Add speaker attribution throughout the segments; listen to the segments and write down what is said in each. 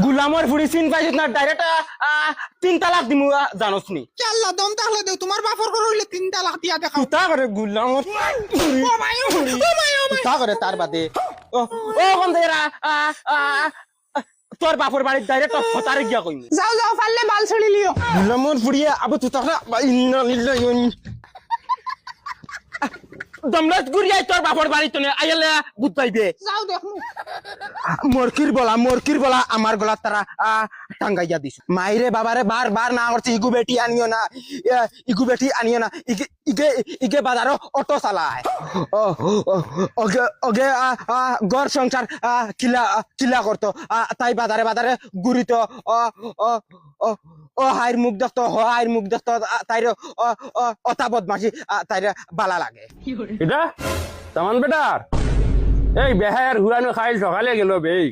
Speaker 1: গুলামর ফুড়ি চিন পাইছিস না ডাইরেক্ট 3 তালাক দিমু জানোস নি
Speaker 2: আল্লাহ দম তাহলে দেও তোমার বাপর করে হইলে 3 তালাক দিয়া দেখাও
Speaker 1: তা করে গুলামর ফুড়ি
Speaker 2: ও মাই ও মাই ও মাই
Speaker 1: তা করে তার বাদে ও কোন দেরা তোর বাপর বাড়ি ডাইরেক্ট হতারে গিয়া কইমু
Speaker 2: যাও যাও পারলে বাল ছড়ি লিও
Speaker 1: গুলামর ফুড়ি আবু তো তাহলে ইন্না লিল্লাহি দমলত গুরিয়াই তোর বাপর বাড়ি তো আইলে বুঝ পাইবে
Speaker 2: যাও দেখমু
Speaker 1: মরকির বলা আমার গলা তারা টাঙ্গাইয়া দিছ মাইরে বাবারে বার না করছে ইগু বেটি আনিও না ইগে বাজারও অটো চালায় ওগে ঘর সংসার কিলা করতো তাই বাজারে ঘুরিত ও হাইর মুখ দেখতো তাইর অতা বদমাসি তাইর বালা লাগে
Speaker 3: এটা তামান বেটার এই বেহায়ার হুরানো খাইল সকালে গেল বেই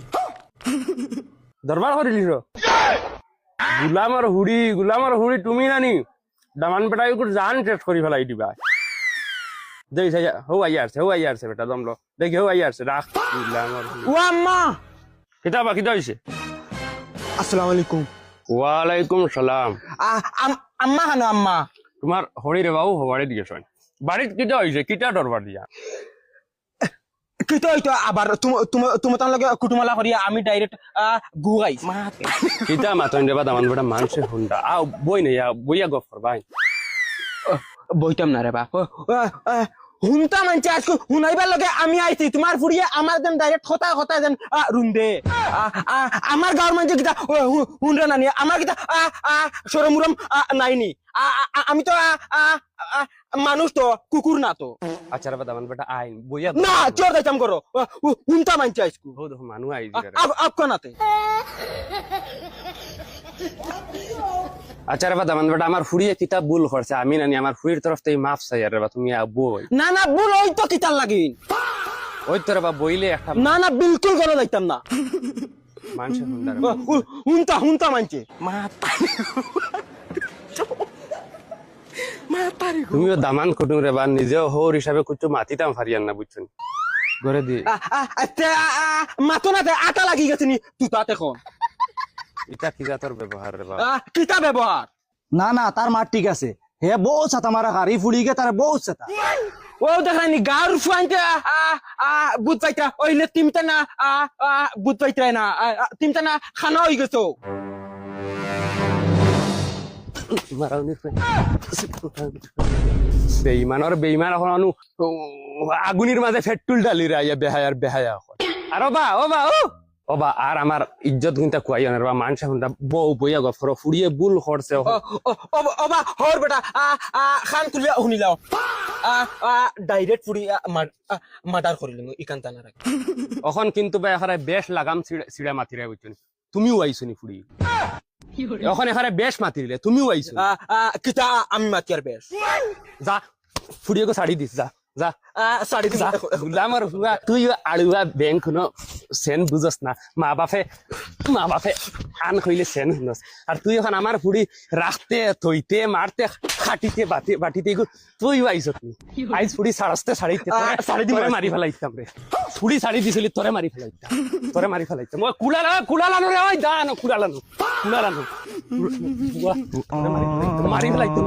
Speaker 3: দরবার করিলিস গুলামর হুড়ি তুমি নানি দামান বেটাই জান টেস্ট করি ফেলাই দিবা দেখ হৌ আই আসছে বেটা দমলো দেখি হৌ আই আসছে রাখ গুলামর
Speaker 1: ও আম্মা
Speaker 3: কিতাবা কিতা হইছে
Speaker 1: আসসালামু আলাইকুম
Speaker 3: ওয়ালাইকুম সালাম
Speaker 1: আম্মা হানো আম্মা
Speaker 3: তোমার হরি রে বাবু হবারে দিয়েছ বাড়িত কিতা হইছে কিতা দরবার দিয়া
Speaker 1: কিন্তু হয়তো আবার তোমার লগে কুটুমালা করি আমি ডাইরেক্ট গুগাই
Speaker 3: কিতা মাতন দেবা দামান বেটা মানুষের হুন্ডা আও বই নেই বইয়া গপ করবাই
Speaker 1: বইতাম না রে বা হুনতা মানছে আজকে হুনাইবার লগে আমি আইছি তোমার ফুড়িয়ে আমার দেন ডাইরেক্ট কথা দেন রুন্দে আমার গাঁর মানছে কিতা হুনরা নানি আমার কিতা সরমুরম নাইনি আমি তো মানুষ তো কুকুর না তো
Speaker 3: আচ্ছা রে দামান বেটা আইন বইয়া
Speaker 1: না চোর যাইতাম করো হুনতা মানছে আজকে
Speaker 3: হো দেখো মানুষ আই
Speaker 1: আপকানাতে
Speaker 3: আচ্ছা রে দামান বেটা আমার ফুড়িয়ে কিতাব ভুল করছে আমি নানি আমার ফুড়ির তরফ থেকে মাফ চাই রে বা তুমি বই
Speaker 1: না ভুল ওই তো কিতার লাগিন
Speaker 3: ওই তো রে বা বইলে একটা
Speaker 1: না বিলকুল করে যাইতাম না
Speaker 3: মানুষের হুন্ডা
Speaker 1: হুনতা মানছে
Speaker 3: তুমিও দামান কুটুম রে বা নিজেও হোর হিসাবে কুচু মাতিতাম ফারিয়ান না বুঝছো ঘরে দি
Speaker 1: মাতো না আটা লাগি গেছে নি তুই তাতে কোন
Speaker 3: এটা কি জাতর ব্যবহার রে বা
Speaker 1: কিতা ব্যবহার
Speaker 4: না তার মার ঠিক আছে হে বউ ছাতা মারা গাড়ি ফুড়িগে তার বউ ছাতা
Speaker 1: ও দেখানি গার ফুয়াইতে বুঝ পাইতা ওইলে তিমতা না বুঝ পাইতা না তিমতা না খানা হই গেছো
Speaker 3: বেইমান এখন আগুনির মাঝে ফেটুল ডালি রে বেহায়া আর ও বা আর আমার ইজ্জত কিন্তু কুয়াই না বা মানুষ এখন বউ বইয়া গফর ফুড়িয়ে বুল করছে
Speaker 1: ওবা হর বেটা খান তুলিয়া শুনিলাও ডাইরেক্ট ফুড়ি মার্ডার করিলিম ইকান টানা রাখি
Speaker 3: এখন কিন্তু এখানে বেশ লাগাম চিড়া মাতিরে বুঝছো তুমিও আইছো নি ফুড়ি এখন এখানে বেশ মাতিলে তুমিও আইছো
Speaker 1: কিতা আমি মাতি আর বেশ
Speaker 3: যা ফুড়িয়ে শাড়ি দিস যা
Speaker 1: শাড়ি দিস
Speaker 3: গুলামর হুয়া তুই আড়ুয়া ব্যাংক ন সেন বুঝস না মা বাপে আন কইলে সেন শুনস আর তুই এখন আমার ফুড়ি রাখতে থইতে মারতে খাটিতে বাটিতে তুই আইছত নি আইস ফুড়ি সাড়াতে শাড়িতে শাড়ি দিয়ে মারি ফেলাইতাম রে ফুড়ি শাড়ি দিছিলি তোরে মারি ফেলাইতাম ও কুলালানো রে ওই দানো কুলালানো মারি ফেলাইতাম